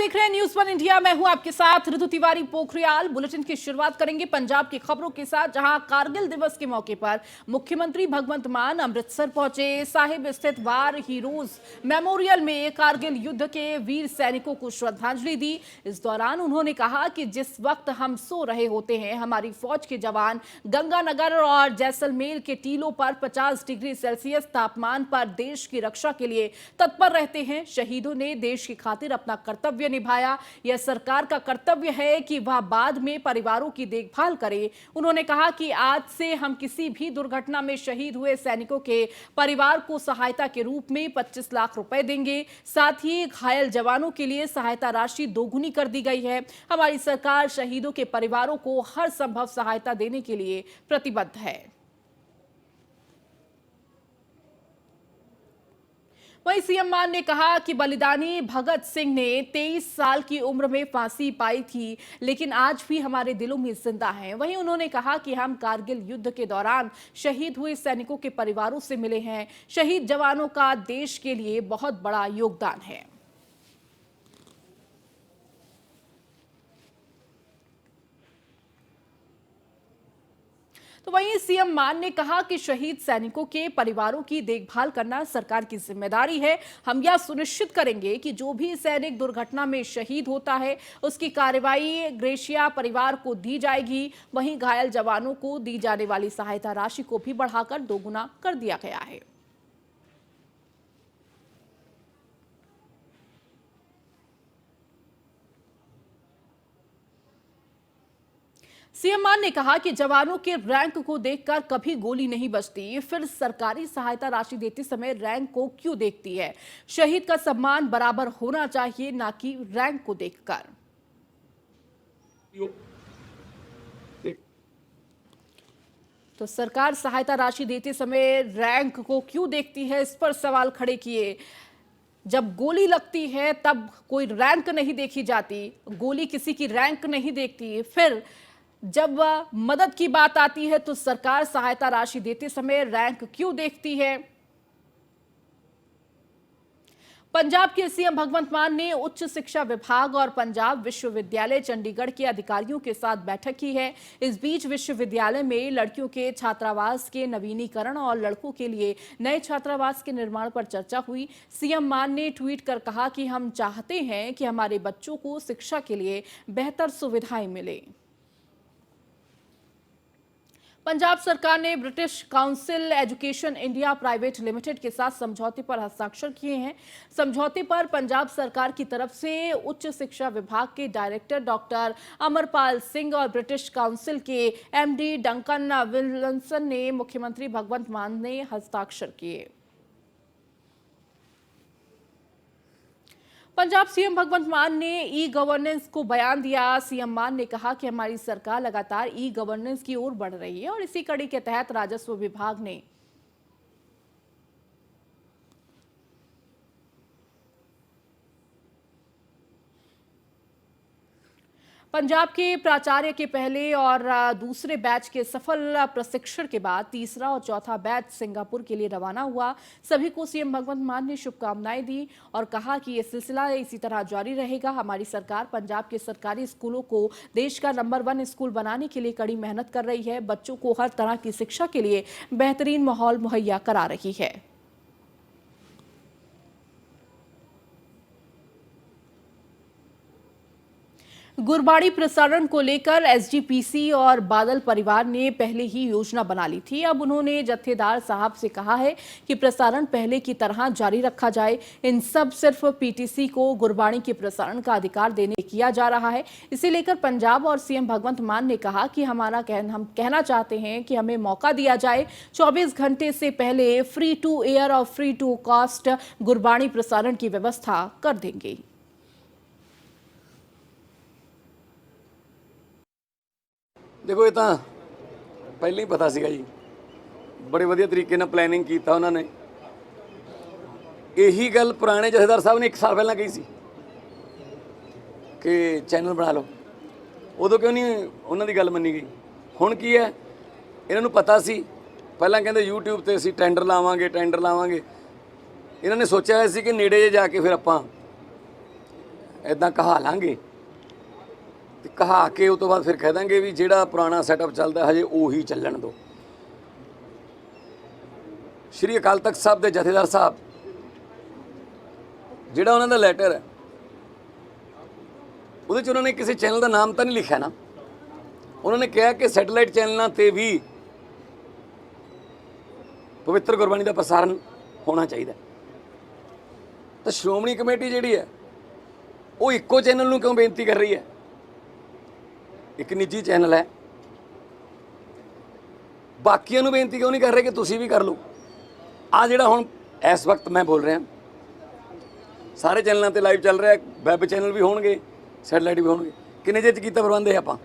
देख रहे हैं न्यूज़ वन इंडिया। मैं हूं आपके साथ ऋतु तिवारी पोखरियाल। बुलेटिन की शुरुआत करेंगे पंजाब की खबरों के साथ, जहां कारगिल दिवस के मौके पर मुख्यमंत्री भगवंत मान अमृतसर पहुंचे। साहिब स्थित वार हीरोज मेमोरियल में कारगिल युद्ध के वीर सैनिकों को श्रद्धांजलि दी। इस दौरान उन्होंने कहा कि जिस वक्त हम सो रहे होते हैं, हमारी फौज के जवान गंगानगर और जैसलमेर के टीलों पर 50 डिग्री सेल्सियस तापमान पर देश की रक्षा के लिए तत्पर रहते हैं। शहीदों ने देश की खातिर अपना कर्तव्य निभाया। यह सरकार का कर्तव्य है कि वह बाद में परिवारों की देखभाल करे। उन्होंने कहा कि आज से हम किसी भी दुर्घटना में शहीद हुए सैनिकों के परिवार को सहायता के रूप में 25 लाख रुपए देंगे। साथ ही घायल जवानों के लिए सहायता राशि दोगुनी कर दी गई है। हमारी सरकार शहीदों के परिवारों को हर संभव सहायता देने के लिए प्रतिबद्ध है। वहीं सीएम मान ने कहा कि बलिदानी भगत सिंह ने 23 साल की उम्र में फांसी पाई थी, लेकिन आज भी हमारे दिलों में जिंदा हैं। वहीं उन्होंने कहा कि हम कारगिल युद्ध के दौरान शहीद हुए सैनिकों के परिवारों से मिले हैं। शहीद जवानों का देश के लिए बहुत बड़ा योगदान है। तो वहीं सीएम मान ने कहा कि शहीद सैनिकों के परिवारों की देखभाल करना सरकार की जिम्मेदारी है। हम यह सुनिश्चित करेंगे कि जो भी सैनिक दुर्घटना में शहीद होता है, उसकी कार्रवाई ग्रेशिया परिवार को दी जाएगी। वहीं घायल जवानों को दी जाने वाली सहायता राशि को भी बढ़ाकर दोगुना कर दिया गया है। सीएम मान ने कहा कि जवानों के रैंक को देखकर कभी गोली नहीं बजती। फिर सरकारी सहायता राशि देते समय रैंक को क्यों देखती है? शहीद का सम्मान बराबर होना चाहिए, ना कि रैंक को देखकर। तो सरकार सहायता राशि देते समय रैंक को क्यों देखती है, इस पर सवाल खड़े किए। जब गोली लगती है तब कोई रैंक नहीं देखी जाती, गोली किसी की रैंक नहीं देखती। फिर जब मदद की बात आती है तो सरकार सहायता राशि देते समय रैंक क्यों देखती है? पंजाब के सीएम भगवंत मान ने उच्च शिक्षा विभाग और पंजाब विश्वविद्यालय चंडीगढ़ के अधिकारियों के साथ बैठक की है। इस बीच विश्वविद्यालय में लड़कियों के छात्रावास के नवीनीकरण और लड़कों के लिए नए छात्रावास के निर्माण पर चर्चा हुई। सीएम मान ने ट्वीट कर कहा कि हम चाहते हैं कि हमारे बच्चों को शिक्षा के लिए बेहतर सुविधाएं मिले। पंजाब सरकार ने British council education India private limited के साथ समझौते पर हस्ताक्षर किए हैं। समझौते पर पंजाब सरकार की तरफ से उच्च शिक्षा विभाग के डायरेक्टर डॉक्टर अमरपाल सिंह और ब्रिटिश काउंसिल के एमडी डंकन विल्सन ने मुख्यमंत्री भगवंत मान ने हस्ताक्षर किए। पंजाब सीएम भगवंत मान ने ई गवर्नेंस को बयान दिया। सीएम मान ने कहा कि हमारी सरकार लगातार ई गवर्नेंस की ओर बढ़ रही है और इसी कड़ी के तहत राजस्व विभाग ने पंजाब के प्राचार्य के पहले और दूसरे बैच के सफल प्रशिक्षण के बाद तीसरा और चौथा बैच सिंगापुर के लिए रवाना हुआ। सभी को सीएम भगवंत मान ने शुभकामनाएं दी और कहा कि यह सिलसिला इसी तरह जारी रहेगा। हमारी सरकार पंजाब के सरकारी स्कूलों को देश का नंबर 1 स्कूल बनाने के लिए कड़ी मेहनत कर रही है। बच्चों को हर तरह की शिक्षा के लिए बेहतरीन माहौल मुहैया करा रही है। गुरबाणी प्रसारण को लेकर एसजीपीसी और बादल परिवार ने पहले ही योजना बना ली थी। अब उन्होंने जत्थेदार साहब से कहा है कि प्रसारण पहले की तरह जारी रखा जाए। इन सब सिर्फ पीटीसी को गुरबाणी के प्रसारण का अधिकार देने किया जा रहा है। इसे लेकर पंजाब और सीएम भगवंत मान ने कहा कि हम कहना चाहते हैं कि हमें मौका दिया जाए। 24 घंटे से पहले फ्री टू एयर और फ्री टू कॉस्ट गुरबाणी प्रसारण की व्यवस्था कर देंगे। देखो, ये तो पहले ही पता सीगा जी, बड़े वधिया तरीके ਨਾਲ प्लैनिंग ਕੀਤਾ ਉਹਨਾਂ ਨੇ। यही गल पुराने जथेदार साहब ने 1 साल पहला कही सी कि चैनल बना लो। उदों क्यों नहीं उन्हों की गल मनी गई? हुण की है, इन्हों पता सी, पहला कहते यूट्यूब ते असीं टेंडर लावांगे। इन्होंने सोचा है सी कि नेड़े जाके फिर आपां इदां कहा लांगे ते कहा के उस तो बाद फिर कह देंगे भी जिहड़ा पुराना सैटअप चलदा हजे उही ਚੱਲਣ दो। श्री अकाल तख्त साहब के जथेदार साहब जिहड़ा उन्हां दा लैटर है ਉਹਦੇ 'ਚ उन्होंने किसी चैनल का नाम तो नहीं लिखा ना, उन्होंने कहा कि सैटेलाइट चैनलों पर भी पवित्र गुरबाणी का प्रसारण होना चाहिए। तो श्रोमणी कमेटी जिहड़ी है वो इक्को चैनल नूं क्यों बेनती कर रही है? एक निजी चैनल है, बाकियां नूं बेनती क्यों नहीं कर रहे कि तुसीं भी कर लो? आ जिहड़ा हुण इस वक्त मैं बोल रहा सारे चैनलों पर लाइव चल रहा है, वैब चैनल भी होणगे, सैटेलाइट भी होणगे। किन्ने चिर च कीता प्रबंध है? आपां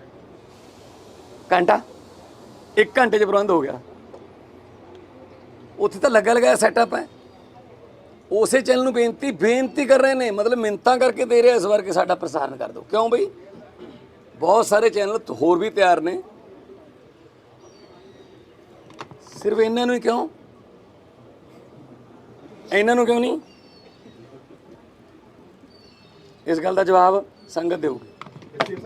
घंटा, 1 घंटे च प्रबंध हो गया। उत्थे तो लगा लगाया सैटअप है। उसे चैनल नूं बेनती कर रहे हैं, मतलब मिन्नतां करके दे रहे इस बार कि साडा प्रसारण कर दो। क्यों बई? बहुत सारे चैनल होर भी तैयार ने, सिर्फ इन्हां नूं ही क्यों? इन्हां नूं क्यों नहीं? इस गल का जवाब संगत देगी। ਤੁਸੀਂ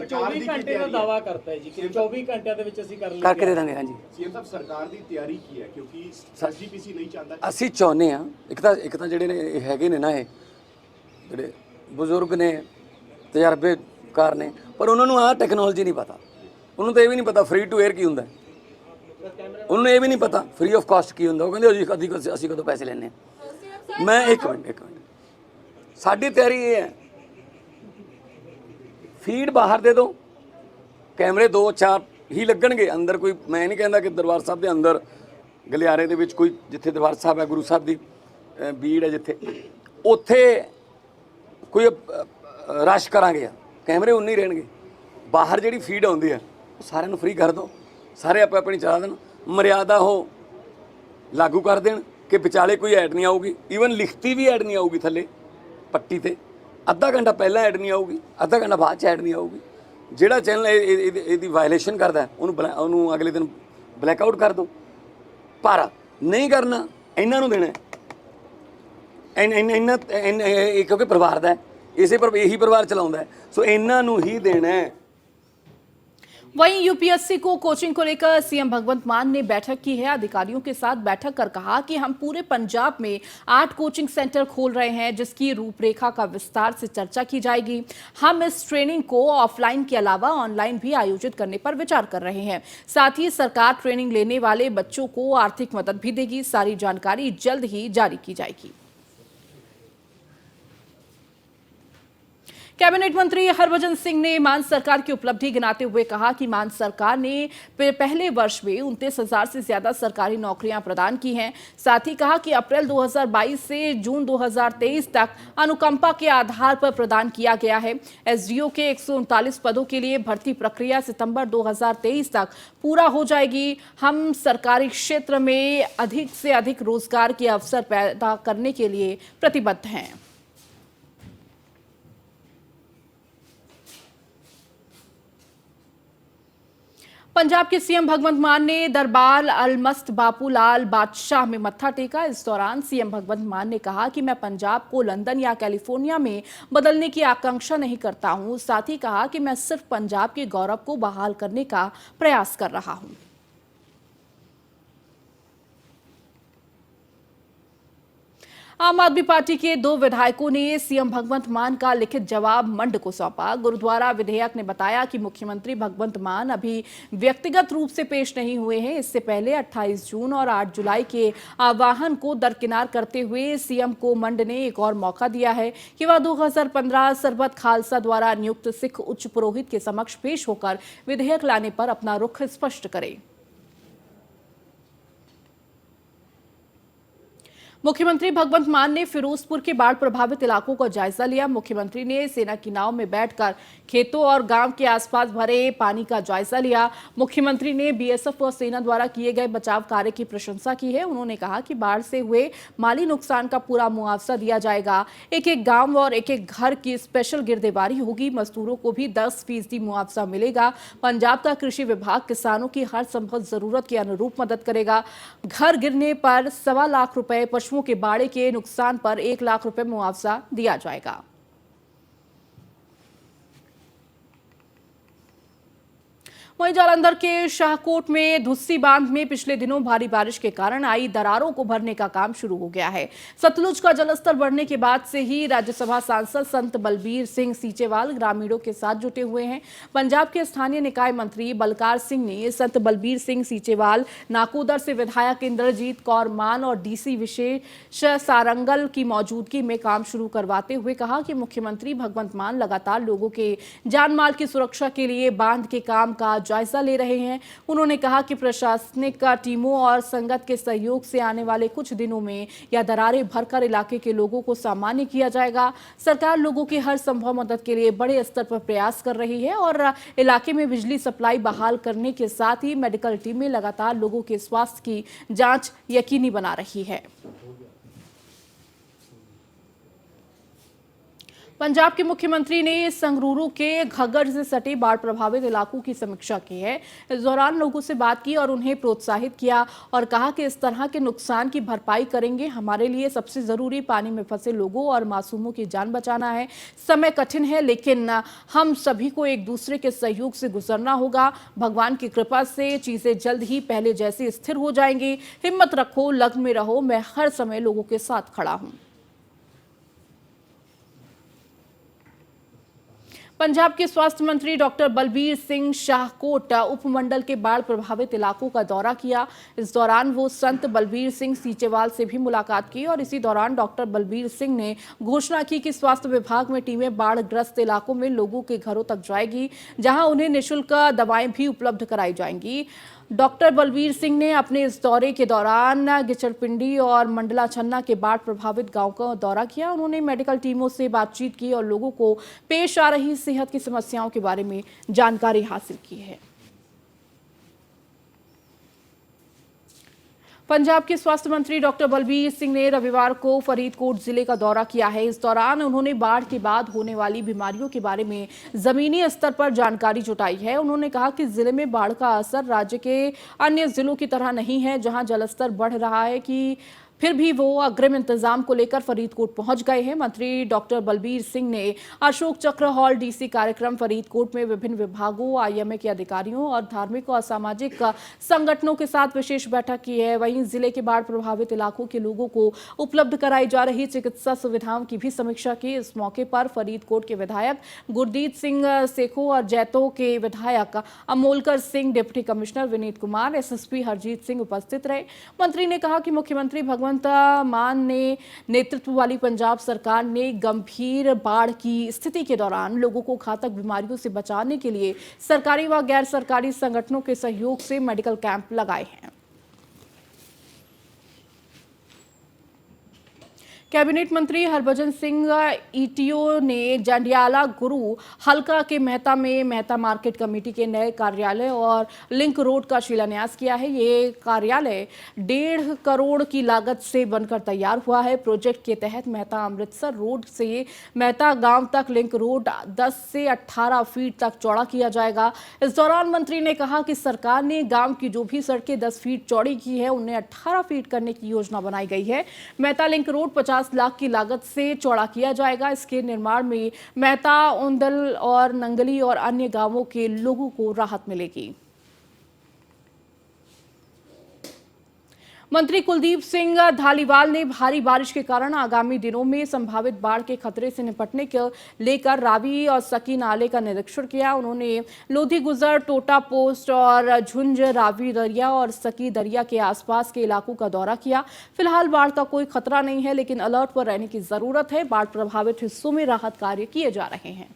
24 ਘੰਟੇ ਦਾ ਦਾਵਾ ਕਰਤਾ ਹੈ ਜੀ ਕਿ 24 ਘੰਟਿਆਂ ਦੇ ਵਿੱਚ ਅਸੀਂ ਕਰ ਲਈ करके दे देंगे। हाँ जी, सीएम साहब सरकार ਦੀ ਤਿਆਰੀ ਕੀ ਹੈ ਕਿਉਂਕਿ ਐਸਜੀਪੀਸੀ ਨਹੀਂ ਚਾਹੁੰਦਾ ਅਸੀਂ ਚਾਹੁੰਦੇ ਹਾਂ ਇੱਕ ਤਾਂ ਜਿਹੜੇ ਨੇ ਇਹ ਹੈਗੇ ਨੇ ਨਾ, ਇਹ ਜਿਹੜੇ ਬਜ਼ੁਰਗ ਨੇ, ਤਜਰਬੇਕਾਰ ਨੇ, ਪਰ ਉਹਨਾਂ ਨੂੰ ਆਹ ਟੈਕਨੋਲੋਜੀ ਨਹੀਂ ਪਤਾ। ਉਹਨੂੰ ਤਾਂ ਇਹ ਵੀ ਨਹੀਂ ਪਤਾ ਫ੍ਰੀ ਟੂ 에ਅਰ ਕੀ ਹੁੰਦਾ, ਉਹਨੂੰ ਇਹ ਵੀ ਨਹੀਂ ਪਤਾ ਫ੍ਰੀ ਆਫ ਕਾਸਟ ਕੀ ਹੁੰਦਾ। ਉਹ ਕਹਿੰਦੇ ਅਸੀਂ ਕਦੋਂ ਪੈਸੇ ਲੈਣੇ। ਮੈਂ ਇੱਕ ਮਿੰਟ ਸਾਡੀ ਤਿਆਰੀ ਇਹ ਹੈ, फीड बाहर दे दो, कैमरे 2-4 ही लगणगे अंदर। कोई मैं नहीं कहता कि दरबार साहब के अंदर गलियारे दे विच कोई जिथे दरबार साहब है, गुरु साहब की बीड़ है जिथे, उत्थे कोई रश करांगे, कैमरे उन्ने ही रहणगे। बाहर जिहड़ी फीड आउंदी है सारिਆਂ ਨੂੰ फ्री कर दो, सारे आप अपनी चला देण, मर्यादा हो लागू कर देण कि विचाले कोई ऐड नहीं आऊगी। ईवन लिखती भी ऐड नहीं आऊगी थले पट्टी ते, अद्धा घंटा पहला ऐड नहीं आऊगी, अद्धा घंटा बाद ऐड नहीं आऊगी। जिहड़ा चैनल ਇਹਦੀ वायलेशन करता है ਉਹਨੂੰ अगले दिन ब्लैकआउट कर दो। पर नहीं करना, ਇਹਨਾਂ ਨੂੰ देना क्योंकि परिवार ਦਾ इसे पर यही परिवार चलाਉਂਦਾ, सो ਇਹਨਾਂ ਨੂੰ ही देना है। वहीं यूपीएससी को कोचिंग को लेकर सीएम भगवंत मान ने बैठक की है। अधिकारियों के साथ बैठक कर कहा कि हम पूरे पंजाब में 8 कोचिंग सेंटर खोल रहे हैं, जिसकी रूपरेखा का विस्तार से चर्चा की जाएगी। हम इस ट्रेनिंग को ऑफलाइन के अलावा ऑनलाइन भी आयोजित करने पर विचार कर रहे हैं। साथ ही सरकार ट्रेनिंग लेने वाले बच्चों को आर्थिक मदद भी देगी। सारी जानकारी जल्द ही जारी की जाएगी। कैबिनेट मंत्री हरभजन सिंह ने मान सरकार की उपलब्धि गिनाते हुए कहा कि मान सरकार ने पहले वर्ष में 29,000 से ज्यादा सरकारी नौकरियां प्रदान की हैं। साथ ही कहा कि अप्रैल 2022 से जून 2023 तक अनुकंपा के आधार पर प्रदान किया गया है। एसडीओ के 139 पदों के लिए भर्ती प्रक्रिया सितंबर 2023 तक पूरा हो जाएगी। हम सरकारी क्षेत्र में अधिक से अधिक रोजगार के अवसर पैदा करने के लिए प्रतिबद्ध हैं। पंजाब के सीएम भगवंत मान ने दरबार अलमस्त बापू लाल बादशाह में मत्था टेका। इस दौरान सीएम भगवंत मान ने कहा कि मैं पंजाब को लंदन या कैलिफोर्निया में बदलने की आकांक्षा नहीं करता हूं। साथ ही कहा कि मैं सिर्फ पंजाब के गौरव को बहाल करने का प्रयास कर रहा हूं। आम आदमी पार्टी के 2 विधायकों ने सीएम भगवंत मान का लिखित जवाब मंड को सौंपा। गुरुद्वारा विधेयक ने बताया कि मुख्यमंत्री भगवंत मान अभी व्यक्तिगत रूप से पेश नहीं हुए हैं। इससे पहले 28 जून और 8 जुलाई के आह्वान को दरकिनार करते हुए सीएम को मंड ने एक और मौका दिया है कि वह 2015 सरबत खालसा द्वारा नियुक्त सिख उच्च पुरोहित के समक्ष पेश होकर विधेयक लाने पर अपना रुख स्पष्ट करें। मुख्यमंत्री भगवंत मान ने फिरोजपुर के बाढ़ प्रभावित इलाकों का जायजा लिया। मुख्यमंत्री ने सेना की नाव में बैठकर खेतों और गांव के आसपास भरे पानी का जायजा लिया। मुख्यमंत्री ने बीएसएफ और सेना द्वारा किए गए बचाव कार्य की प्रशंसा की है। उन्होंने कहा कि बाढ़ से हुए माली नुकसान का पूरा मुआवजा दिया जाएगा। एक एक गांव और एक एक घर की स्पेशल गिरदेवारी होगी। मजदूरों को भी 10% मुआवजा मिलेगा। पंजाब का कृषि विभाग किसानों की हर संभव जरूरत के अनुरूप मदद करेगा। घर गिरने पर 1.25 लाख रुपए, पशुओं के बाड़े के नुकसान पर 1 लाख रुपए मुआवजा दिया जाएगा। वहीं जालंधर के शाहकोट में धुस्सी बांध में पिछले दिनों भारी बारिश के कारण आई दरारों को भरने का काम शुरू हो गया है। सतलुज का जलस्तर बढ़ने के बाद से ही राज्यसभा सांसद संत बलबीर सिंह सीचेवाल ग्रामीणों के साथ जुटे हुए हैं। पंजाब के स्थानीय निकाय मंत्री बलकार सिंह ने संत बलबीर सिंह सीचेवाल, नाकोदर से विधायक इंद्रजीत कौर मान और डीसी विशेष सारंगल की मौजूदगी में काम शुरू करवाते हुए कहा कि मुख्यमंत्री भगवंत मान लगातार लोगों के जान माल की सुरक्षा के लिए बांध के काम का जायजा ले रहे हैं। उन्होंने कहा कि प्रशासनिक टीमों और संगत के सहयोग से आने वाले कुछ दिनों में यह दरारें भरकर इलाके के लोगों को सामान्य किया जाएगा। सरकार लोगों की हर संभव मदद के लिए बड़े स्तर पर प्रयास कर रही है और इलाके में बिजली सप्लाई बहाल करने के साथ ही मेडिकल टीमें लगातार लोगों के स्वास्थ्य की जांच यकीनी बना रही है। पंजाब के मुख्यमंत्री ने संगरूर के घग्गर से सटे बाढ़ प्रभावित इलाकों की समीक्षा की है। इस दौरान लोगों से बात की और उन्हें प्रोत्साहित किया और कहा कि इस तरह के नुकसान की भरपाई करेंगे। हमारे लिए सबसे जरूरी पानी में फंसे लोगों और मासूमों की जान बचाना है। समय कठिन है लेकिन हम सभी को एक दूसरे के सहयोग से गुजरना होगा। भगवान की कृपा से चीजें जल्द ही पहले जैसी स्थिर हो जाएंगी। हिम्मत रखो, लगन में रहो, मैं हर समय लोगों के साथ खड़ा हूं। पंजाब के स्वास्थ्य मंत्री डॉक्टर बलबीर सिंह शाहकोट उपमंडल के बाढ़ प्रभावित इलाकों का दौरा किया। इस दौरान वो संत बलबीर सिंह सीचेवाल से भी मुलाकात की और इसी दौरान डॉक्टर बलबीर सिंह ने घोषणा की कि स्वास्थ्य विभाग में टीमें बाढ़ग्रस्त इलाकों में लोगों के घरों तक जाएगी, जहां उन्हें निःशुल्क दवाएं भी उपलब्ध कराई जाएंगी। डॉक्टर बलबीर सिंह ने अपने इस दौरे के दौरान गिचड़पिंडी और मंडला छन्ना के बाढ़ प्रभावित गांव का दौरा किया। उन्होंने मेडिकल टीमों से बातचीत की और लोगों को पेश आ रही सेहत की समस्याओं के बारे में जानकारी हासिल की है। पंजाब के स्वास्थ्य मंत्री डॉक्टर बलबीर सिंह ने रविवार को फरीदकोट जिले का दौरा किया है। इस दौरान उन्होंने बाढ़ के बाद होने वाली बीमारियों के बारे में जमीनी स्तर पर जानकारी जुटाई है। उन्होंने कहा कि जिले में बाढ़ का असर राज्य के अन्य जिलों की तरह नहीं है, जहां जलस्तर बढ़ रहा है कि फिर भी वो अग्रिम इंतजाम को लेकर फरीदकोट पहुंच गए हैं। मंत्री डॉक्टर बलबीर सिंह ने अशोक चक्र हॉल डीसी कार्यक्रम फरीदकोट में विभिन्न विभागों, आईएमए के अधिकारियों और धार्मिक और सामाजिक संगठनों के साथ विशेष बैठक की है। वहीं जिले के बाढ़ प्रभावित इलाकों के लोगों को उपलब्ध कराई जा रही चिकित्सा सुविधाओं की भी समीक्षा की। इस मौके पर फरीदकोट के विधायक गुरदीप सिंह सेखो और जैतो के विधायक Amolakar Singh, deputy commissioner Vineet Kumar, SSP Harjeet Singh उपस्थित रहे। मंत्री ने कहा कि मुख्यमंत्री भगवंत मान ने नेतृत्व वाली पंजाब सरकार ने गंभीर बाढ़ की स्थिति के दौरान लोगों को घातक बीमारियों से बचाने के लिए सरकारी व गैर सरकारी संगठनों के सहयोग से मेडिकल कैंप लगाए हैं। कैबिनेट मंत्री हरभजन सिंह ईटीओ ने जंडियाला गुरु हल्का के मेहता में मेहता मार्केट कमेटी के नए कार्यालय और लिंक रोड का शिलान्यास किया है। ये कार्यालय 1.5 करोड़ की लागत से बनकर तैयार हुआ है। प्रोजेक्ट के तहत मेहता अमृतसर रोड से मेहता गांव तक लिंक रोड 10 से 18 फीट तक चौड़ा किया जाएगा। इस दौरान मंत्री ने कहा कि सरकार ने गांव की जो भी सड़कें 10 फीट चौड़ी की है, उन्हें 18 फीट करने की योजना बनाई गई है। मेहता लिंक रोड 50 लाख की लागत से चौड़ा किया जाएगा। इसके निर्माण में मेहता, उंदल और नंगली और अन्य गांवों के लोगों को राहत मिलेगी। मंत्री कुलदीप सिंह धालीवाल ने भारी बारिश के कारण आगामी दिनों में संभावित बाढ़ के खतरे से निपटने के लेकर रावी और सकी नाले का निरीक्षण किया। उन्होंने लोधी गुजर, टोटा पोस्ट और झुंझ रावी दरिया और सकी दरिया के आसपास के इलाकों का दौरा किया। फिलहाल बाढ़ का कोई खतरा नहीं है, लेकिन अलर्ट पर रहने की जरूरत है। बाढ़ प्रभावित हिस्सों में राहत कार्य किए जा रहे हैं।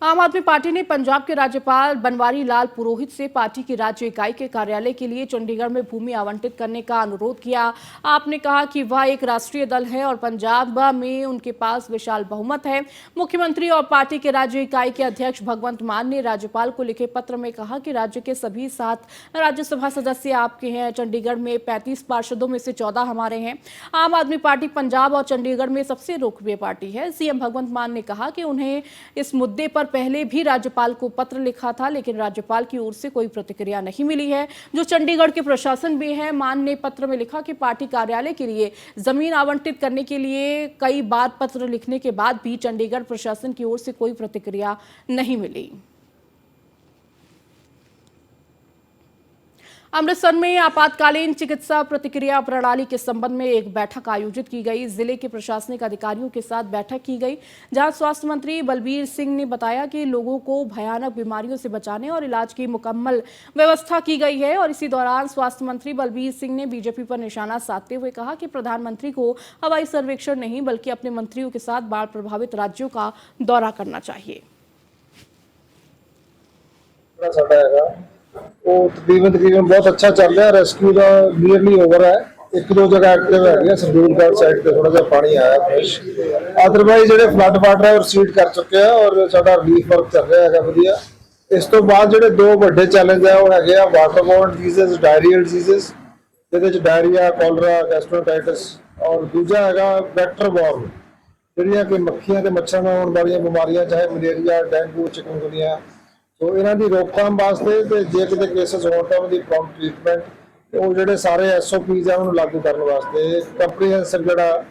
आम आदमी पार्टी ने पंजाब के राज्यपाल बनवारी लाल पुरोहित से पार्टी की राज्य इकाई के कार्यालय के लिए चंडीगढ़ में भूमि आवंटित करने का अनुरोध किया। आपने कहा कि वह एक राष्ट्रीय दल है और पंजाब में उनके पास विशाल बहुमत है। मुख्यमंत्री और पार्टी के राज्य इकाई के अध्यक्ष भगवंत मान ने राज्यपाल को लिखे पत्र में कहा कि राज्य के सभी 7 राज्यसभा सदस्य आपके हैं। चंडीगढ़ में 35 पार्षदों में से 14 हमारे हैं। आम आदमी पार्टी पंजाब और चंडीगढ़ में सबसे लोकप्रिय पार्टी है। सीएम भगवंत मान ने कहा कि उन्हें इस मुद्दे पर पहले भी राज्यपाल को पत्र लिखा था, लेकिन राज्यपाल की ओर से कोई प्रतिक्रिया नहीं मिली है। जो चंडीगढ़ के प्रशासन भी है, मान ने पत्र में लिखा कि पार्टी कार्यालय के लिए जमीन आवंटित करने के लिए कई बार पत्र लिखने के बाद भी चंडीगढ़ प्रशासन की ओर से कोई प्रतिक्रिया नहीं मिली। अमृतसर में आपातकालीन चिकित्सा प्रतिक्रिया प्रणाली के संबंध में एक बैठक आयोजित की गई। जिले के प्रशासनिक अधिकारियों के साथ बैठक की गई, जहां स्वास्थ्य मंत्री बलबीर सिंह ने बताया कि लोगों को भयानक बीमारियों से बचाने और इलाज की मुकम्मल व्यवस्था की गई है। और इसी दौरान स्वास्थ्य मंत्री बलबीर सिंह ने बीजेपी पर निशाना साधते हुए कहा कि प्रधानमंत्री को हवाई सर्वेक्षण नहीं बल्कि अपने मंत्रियों के साथ बाढ़ प्रभावित राज्यों का दौरा करना चाहिए। ਉਹ ਤਕਰੀਬਨ ਬਹੁਤ ਅੱਛਾ ਚੱਲ ਰਿਹਾ। ਰੈਸਕਿਊ ਦਾ ਨੀਅਰਲੀ ਓਵਰ ਹੈ। ਇੱਕ ਦੋ ਜਗ੍ਹਾ ਐਕਟਿਵ ਹੈਗੇ, ਸਰਦੂਲਗੜ੍ਹ ਸਾਈਡ ਤੇ ਥੋੜਾ ਜਿਹਾ ਪਾਣੀ ਆਇਆ ਫਰੈਸ਼। ਅਦਰਵਾਈਜ਼ ਜਿਹੜੇ ਫਲੱਡ ਵਾਟਰ ਹੈ ਉਹ ਰਿਸੀਡ ਕਰ ਚੁੱਕੇ ਆ ਔਰ ਸਾਡਾ ਰਿਲੀਫ ਵਰਕ ਚੱਲ ਰਿਹਾ ਹੈਗਾ ਵਧੀਆ। ਇਸ ਤੋਂ ਬਾਅਦ ਜਿਹੜੇ ਦੋ ਵੱਡੇ ਚੈਲੰਜ ਆ ਉਹ ਹੈਗੇ ਆ ਵਾਟਰਬੋਰਨ ਡਿਜ਼ੀਜ਼, ਡਾਇਰੀਅਲ ਡਿਜ਼ੀਜ਼, ਜਿਹਦੇ ਚ ਡਾਇਰੀਆ, ਕੋਲਰਾ, ਗੈਸਟ੍ਰੋਟਾਈਟਸ, ਔਰ ਦੂਜਾ ਹੈਗਾ ਵੈਕਟਰ ਬੋਰਨ, ਜਿਹੜੀਆਂ ਕਿ ਮੱਖੀਆਂ ਤੇ ਮੱਛਰਾਂ ਨਾਲ ਹੋਣ ਵਾਲੀਆਂ ਬਿਮਾਰੀਆਂ, ਚਾਹੇ ਮਲੇਰੀਆ, ਡੇਂਗੂ, ਚਿਕਨਗੁਨੀਆ। तो इन्हां दी रोकथाम वास्ते ते जे किते केसेस होण तां उहदी प्रॉम्प्ट ट्रीटमेंट ते ਉਹ ਜਿਹੜੇ ਸਾਰੇ SOPs ਆ ਉਹਨੂੰ ਲਾਗੂ ਕਰਨ ਵਾਸਤੇ ਕੰਪਰੀਹੈਂਸਿਵ ਜਿਹੜਾ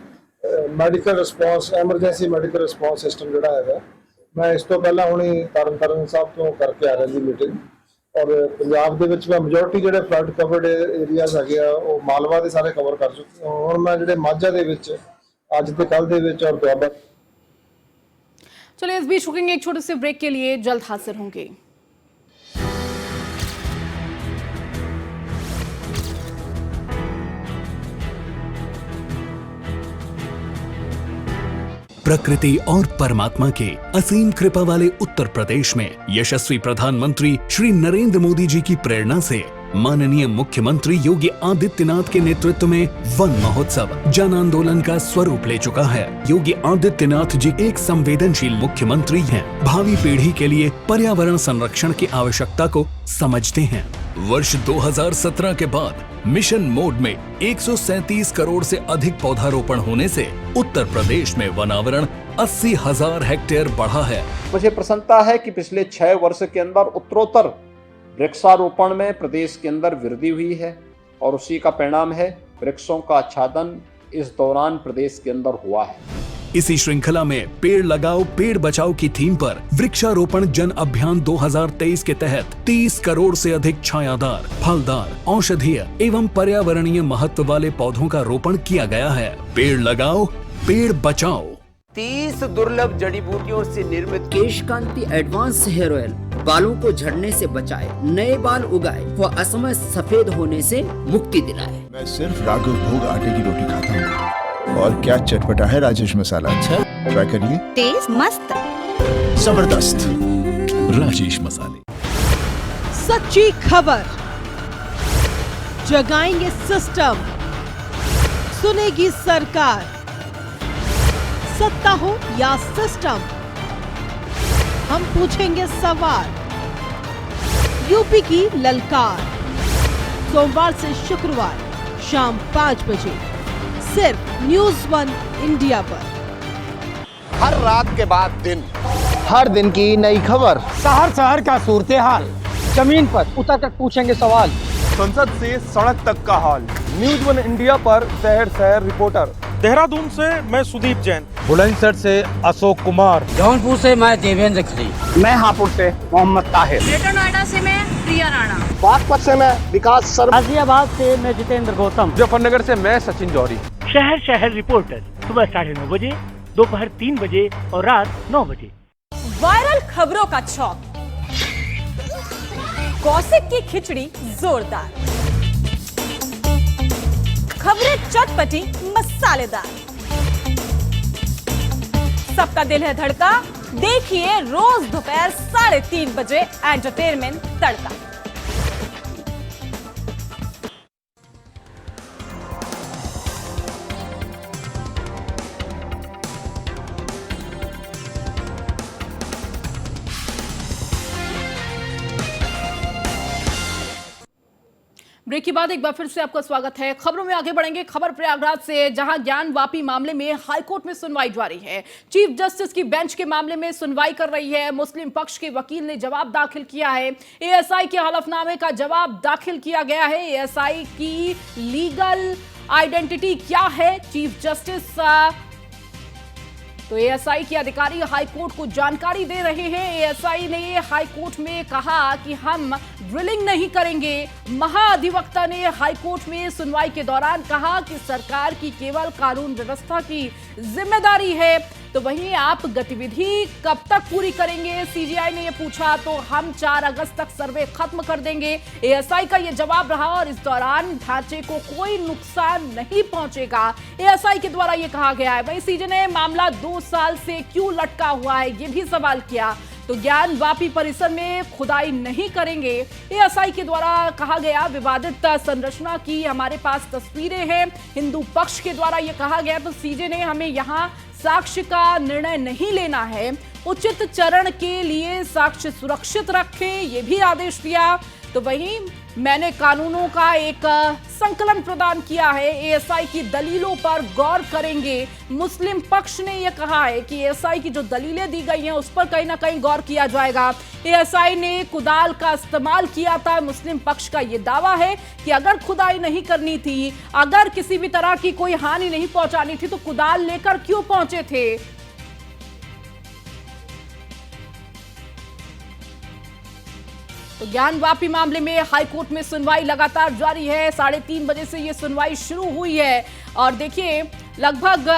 medical response, emergency medical response system ਜਿਹੜਾ ਹੈਗਾ, ਮੈਂ ਇਸ ਤੋਂ ਪਹਿਲਾਂ ਹੁਣੀ ਤਰਨਤਾਰਨ ਸਾਹਿਬ ਤੋਂ ਕਰਕੇ ਆ ਰਿਹਾ ਜੀ ਮੀਟਿੰਗ। ਔਰ ਪੰਜਾਬ ਦੇ ਵਿੱਚ ਮੈਂ ਮੈਜੋਰਟੀ ਜਿਹੜੇ ਫਲੱਡ ਕਵਰਡ ਏਰੀਆਜ਼ ਹੈਗੇ ਆ ਉਹ ਮਾਲਵਾ ਦੇ ਸਾਰੇ ਕਵਰ ਕਰ ਚੁੱਕੇ ਹਾਂ। ਹੁਣ ਮੈਂ ਜਿਹੜੇ ਮਾਝਾ ਦੇ ਵਿੱਚ ਅੱਜ ਤੇ ਕੱਲ ਦੇ ਵਿੱਚ ਔਰ ਦੁਆਬਾ। चलिए इस बीच रुकेंगे एक छोटे से ब्रेक के लिए, जल्द हाजिर होंगे। प्रकृति और परमात्मा के असीम कृपा वाले उत्तर प्रदेश में यशस्वी प्रधानमंत्री श्री नरेंद्र मोदी जी की प्रेरणा से माननीय मुख्यमंत्री योगी आदित्यनाथ के नेतृत्व में वन महोत्सव जन आंदोलन का स्वरूप ले चुका है। योगी आदित्यनाथ जी एक संवेदनशील मुख्यमंत्री हैं। भावी पीढ़ी के लिए पर्यावरण संरक्षण की आवश्यकता को समझते हैं। वर्ष 2017 के बाद मिशन मोड में 137 करोड़ से अधिक पौधारोपण होने से उत्तर प्रदेश में वनावरण 80,000 हेक्टेयर बढ़ा है। मुझे प्रसन्नता है कि पिछले 6 वर्ष के अंदर उत्तरोत्तर वृक्षारोपण में प्रदेश के अंदर वृद्धि हुई है और उसी का परिणाम है वृक्षों का आच्छादन इस दौरान प्रदेश के अंदर हुआ है। इसी श्रृंखला में पेड़ लगाओ पेड़ बचाओ की थीम पर वृक्षारोपण जन अभियान 2023 के तहत 30 करोड़ से अधिक छायादार, फलदार, औषधीय एवं पर्यावरणीय महत्व वाले पौधों का रोपण किया गया है। पेड़ लगाओ पेड़ बचाओ। 30 दुर्लभ जड़ी बूटियों से निर्मित केश कांति एडवांस हेयर ऑयल बालों को झड़ने से बचाए, नए बाल उगाए व असमय सफेद होने से मुक्ति दिलाए। मैं सिर्फ राघव भोग आटे की रोटी खाता हूँ और क्या चटपटा है राजेश मसाला। अच्छा ट्राई करिए, टेस्ट मस्त, जबरदस्त राजेश मसाले। सच्ची खबर, जगाएंगे सिस्टम, सुनेगी सरकार। सत्ता हो या सिस्टम, हम पूछेंगे सवाल। यूपी की ललकार, सोमवार से शुक्रवार शाम 5 बजे सिर्फ न्यूज़ 1 इंडिया पर। हर रात के बाद दिन, हर दिन की नई खबर, शहर शहर का सूरत हाल, जमीन पर उतर कर पूछेंगे सवाल, संसद से सड़क तक का हाल। न्यूज़ 1 इंडिया पर शहर शहर रिपोर्टर। देहरादून से मैं सुदीप जैन, बुलंदशहर से अशोक कुमार, जौनपुर से मैं देवेंद्र खत्री, मैं हापुड़ से मोहम्मद ताहिर, ग्रेटर नोएडा से मैं प्रिया राणा, बागपत से मैं विकास सर, गाजियाबाद से मैं जितेंद्र गौतम, मुजफ्फरनगर से मैं सचिन जौहरी। शहर शहर रिपोर्टर सुबह 9:30 बजे, दोपहर 3 बजे और रात 9 बजे। वायरल खबरों का छौक, गॉसिप की खिचड़ी जोरदार, खबरें चटपटी मसालेदार, सबका दिल है धड़का। देखिए रोज दोपहर 3:30 बजे एंटरटेनमेंट तड़का। ब्रेक के बाद एक बार फिर से आपका स्वागत है। खबरों में आगे बढ़ेंगे। खबर प्रयागराज से, जहां ज्ञान वापी मामले में हाईकोर्ट में सुनवाई जारी है। चीफ जस्टिस की बेंच के मामले में सुनवाई कर रही है। मुस्लिम पक्ष के वकील ने जवाब दाखिल किया है। एएसआई के हलफनामे का जवाब दाखिल किया गया है। एएसआई की लीगल आइडेंटिटी क्या है, चीफ जस्टिस तो एएसआई के अधिकारी हाईकोर्ट को जानकारी दे रहे हैं। एएसआई ने हाईकोर्ट में कहा कि हम ड्रिलिंग नहीं करेंगे। महाधिवक्ता ने हाईकोर्ट में सुनवाई के दौरान कहा कि सरकार की केवल कानून व्यवस्था की जिम्मेदारी है। तो वहीं आप गतिविधि कब तक पूरी करेंगे, सीजीआई ने यह पूछा। तो हम 4 अगस्त तक सर्वे खत्म कर देंगे, एएसआई का यह जवाब रहा। और इस दौरान ढांचे को कोई नुकसान नहीं पहुंचेगा, एएसआई के द्वारा यह कहा गया है। वहीं सीजे ने मामला 2 साल से क्यों लटका हुआ है, यह भी सवाल किया। तो ज्ञान वापी परिसर में खुदाई नहीं करेंगे, एएसआई के द्वारा कहा गया। विवादित संरचना की हमारे पास तस्वीरें हैं, हिंदू पक्ष के द्वारा यह कहा गया। तो सीजे ने हमें यहां साक्ष्य का निर्णय नहीं लेना है, उचित चरण के लिए साक्ष्य सुरक्षित रखें, यह भी आदेश दिया। तो वहीं मैंने कानूनों का एक संकलन प्रदान किया है, एएसआई की दलीलों पर गौर करेंगे। मुस्लिम पक्ष ने यह कहा है कि एएसआई की जो दलीलें दी गई हैं उस पर कहीं ना कहीं गौर किया जाएगा। एएसआई ने कुदाल का इस्तेमाल किया था। मुस्लिम पक्ष का यह दावा है कि अगर खुदाई नहीं करनी थी, अगर किसी भी तरह की कोई हानि नहीं पहुंचानी थी, तो कुदाल लेकर क्यों पहुंचे थे। तो ज्ञान वापी मामले में हाईकोर्ट में सुनवाई लगातार जारी है। 3:30 बजे से ये सुनवाई शुरू हुई है और देखिए लगभग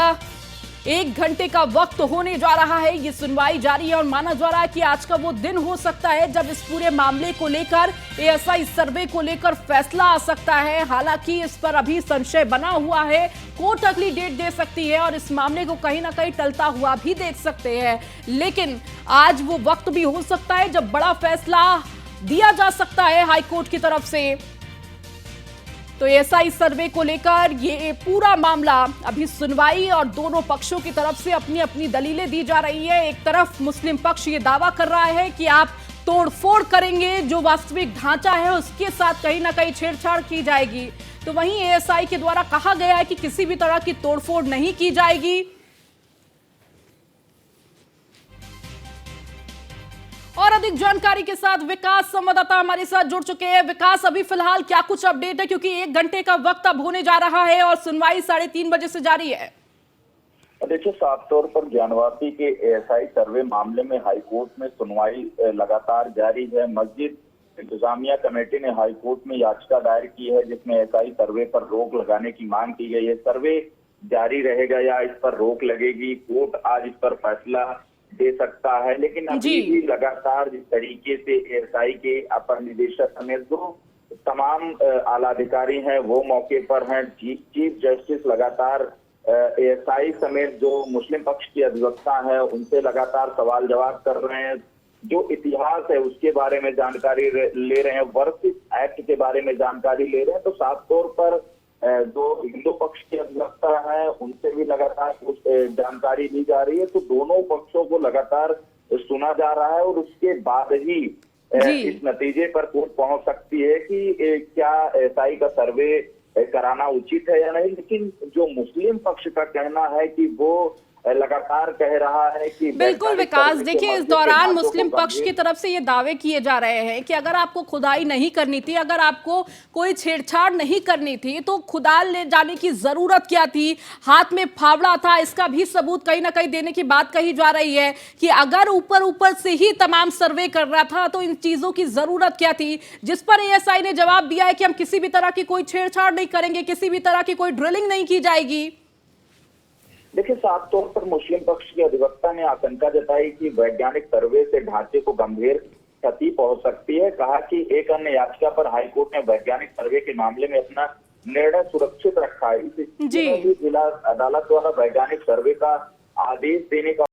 1 घंटे का वक्त होने जा रहा है। ये सुनवाई जारी है और माना जा रहा है कि आज का वो दिन हो सकता है जब इस पूरे मामले को लेकर, एएसआई सर्वे को लेकर फैसला आ सकता है। हालांकि इस पर अभी संशय बना हुआ है, कोर्ट अगली डेट दे सकती है और इस मामले को कहीं ना कहीं टलता हुआ भी देख सकते हैं। लेकिन आज वो वक्त भी हो सकता है जब बड़ा फैसला दिया जा सकता है हाईकोर्ट की तरफ से। तो एएसआई सर्वे को लेकर ये पूरा मामला अभी सुनवाई और दोनों पक्षों की तरफ से अपनी अपनी दलीलें दी जा रही है। एक तरफ मुस्लिम पक्ष ये दावा कर रहा है कि आप तोड़फोड़ करेंगे, जो वास्तविक ढांचा है उसके साथ कहीं ना कहीं छेड़छाड़ की जाएगी। तो वहीं एएसआई के द्वारा कहा गया है कि किसी भी तरह की तोड़फोड़ नहीं की जाएगी। और अधिक जानकारी के साथ विकास संवाददाता हमारे साथ जुड़ चुके हैं। विकास, अभी फिलहाल क्या कुछ अपडेट है, क्योंकि 1 घंटे का वक्त अब होने जा रहा है और सुनवाई 3:30 बजे से जारी है। देखिए, साफ तौर पर ज्ञानवापी के एएसआई सर्वे मामले में हाईकोर्ट में सुनवाई लगातार जारी है। मस्जिद इंतजामिया कमेटी ने हाईकोर्ट में याचिका दायर की है जिसमें एएसआई सर्वे पर रोक लगाने की मांग की गई है। सर्वे जारी रहेगा या इस पर रोक लगेगी, कोर्ट आज इस पर फैसला दे सकता है। लेकिन अभी भी लगातार जिस तरीके से एएसआई के अपर निदेशक समेत जो तमाम आला अधिकारी हैं वो मौके पर हैं। चीफ जस्टिस लगातार एएसआई समेत जो मुस्लिम पक्ष की अधिवक्ता है उनसे लगातार सवाल जवाब कर रहे हैं। जो इतिहास है उसके बारे में जानकारी ले रहे हैं, वर्क एक्ट के बारे में जानकारी ले रहे हैं। तो साफ तौर पर जो हिंदू पक्ष के अधिवक्ता है उनसे भी लगातार जानकारी ली जा रही है। तो दोनों पक्षों को लगातार सुना जा रहा है और उसके बाद ही इस नतीजे पर कोर्ट पहुंच सकती है कि क्या एएसआई का सर्वे कराना उचित है या नहीं। लेकिन जो मुस्लिम पक्ष का कहना है कि वो लगातार कह रहा है कि बिल्कुल विकास, देखिए इस दौरान मुस्लिम पक्ष की तरफ से ये दावे किए जा रहे हैं कि अगर आपको खुदाई नहीं करनी थी, अगर आपको कोई छेड़छाड़ नहीं करनी थी, तो खुदाल ले जाने की जरूरत क्या थी। हाथ में फावड़ा था, इसका भी सबूत कहीं ना कहीं देने की बात कही जा रही है कि अगर ऊपर से ही तमाम सर्वे कर रहा था तो इन चीजों की जरूरत क्या थी। जिस पर एएसआई ने जवाब दिया है कि हम किसी भी तरह की कोई छेड़छाड़ नहीं करेंगे, किसी भी तरह की कोई ड्रिलिंग नहीं की जाएगी। देखिए, साफ तौर पर मुस्लिम पक्ष के अधिवक्ता ने आशंका जताई कि वैज्ञानिक सर्वे से ढांचे को गंभीर क्षति पहुंच सकती है। कहा कि एक अन्य याचिका पर हाईकोर्ट ने वैज्ञानिक सर्वे के मामले में अपना निर्णय सुरक्षित रखा है। इस स्थिति में भी जिला अदालत द्वारा वैज्ञानिक सर्वे का आदेश देने का